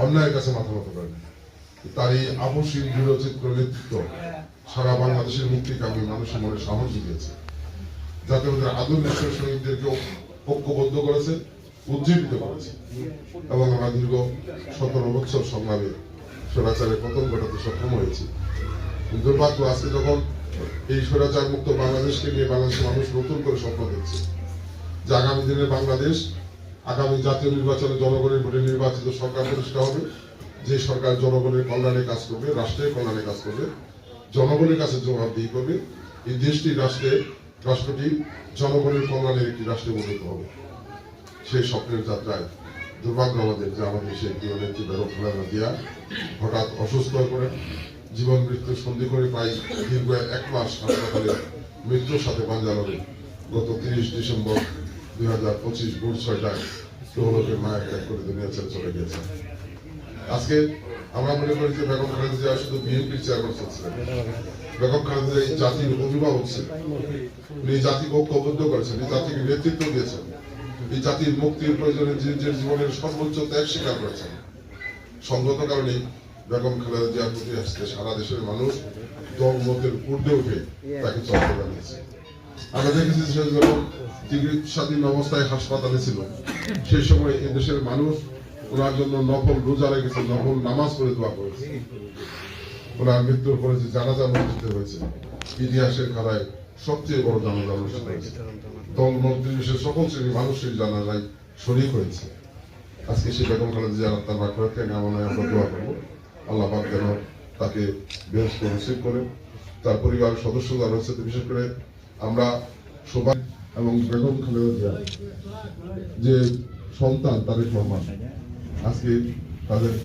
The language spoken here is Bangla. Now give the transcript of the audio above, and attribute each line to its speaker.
Speaker 1: অন্যায়ের কাছে মাথা নত করেন। তার এই আপসীন দৃঢ়চিত্র নেতৃত্ব সারা বাংলাদেশের মুক্তিকামী মানুষের মনে সাহস জুগিয়েছে, যাতে ওদের আদর্শ শহীদদেরকে ঐক্যবদ্ধ করেছে, উজ্জীবিত করেছে এবং আমরা দীর্ঘ 17 বছর সংগ্রামে স্বৈরাচারের পতন ঘটাতে সক্ষম হয়েছি। দুর্ভাগ্য আজকে যখন এই স্বৈরাচার মুক্ত বাংলাদেশকে নিয়ে বাংলাদেশের মানুষ নতুন করে স্বপ্ন দেখছে যে আগামী দিনে বাংলাদেশ আগামী জাতীয় নির্বাচনে জনগণের ভোটে নির্বাচিত সরকার প্রতিষ্ঠা হবে, যে সরকার জনগণের কল্যাণে কাজ করবে, রাষ্ট্রের কল্যাণে কাজ করবে, জনগণের কাছে জবাবদিহি করবে। এই দেশটি রাষ্ট্রটি জনগণের কল্যাণের একটি রাষ্ট্রে পরিণত হবে। সেই স্বপ্নের যাত্রায় দুর্ভাগ্য আমাদের যে আমাদের সেই প্রিয় নেত্রী বেগম খালেদা জিয়া হঠাৎ অসুস্থ হয়ে পড়েন, জীবন মৃত্যুর সন্ধি করে প্রায় দীর্ঘ 1 মাস হাসপাতালে মৃত্যুর সাথে পাঞ্জা লড়ে গত 30 ডিসেম্বর 2025 ভোর 6টায় লোহলোকের মায়া ত্যাগ করে দুনিয়া ছেড়ে চলে গিয়েছেন। আজকে আমরা মনে করি যে বেগম খালেদা জিয়া শুধু বিএনপির চেয়ারপারসন ছিলেন, বেগম খালেদা জিয়া এই জাতির অভিভাবক ছিলেন। উনি জাতিকে ঐক্যবদ্ধ করেছেন, এই জাতিকে নেতৃত্ব দিয়েছেন, এই জাতির মুক্তির প্রয়োজনে নিজের জীবনের সর্বোচ্চ ত্যাগ স্বীকার করেছেন। সঙ্গত কারণে বেগম খালেদা জিয়ার প্রতি আজকে সারা দেশের মানুষ দল মতের ঊর্ধ্বে উঠে তাকে চলতে জানিয়েছে। আমরা দেখেছি সে যখন চিকিৎসাধীন অবস্থায় হাসপাতালে ছিল, সেই সময় এই দেশের মানুষ ওনার জন্য নফল রোজা রেখেছে, নফল নামাজ পড়ে দোয়া করেছে। ওনার মৃত্যুর পরে যে জানাজা অনুষ্ঠিত হয়েছে, ইতিহাসের খাতায় সবচেয়ে বড় জানাজা অনুষ্ঠিত হয়েছে। দল মত নির্বিশেষে সকল শ্রেণীর মানুষের জানাজায় শরীক হয়েছে। আজকে সেই বেগম খালেদা জিয়ার আত্মার মাগফিরাতের কামনায় আমরা দোয়া করবো। আল্লাহ পাক যেন তাকে বেহেশতে নসিব করেন। তার পরিবারের সদস্য যারা রয়েছে, বিশেষ করে আমরা সবাই এবং বেগম খালেদা জিয়া যে সন্তান তারেক রহমান আজকে তাদের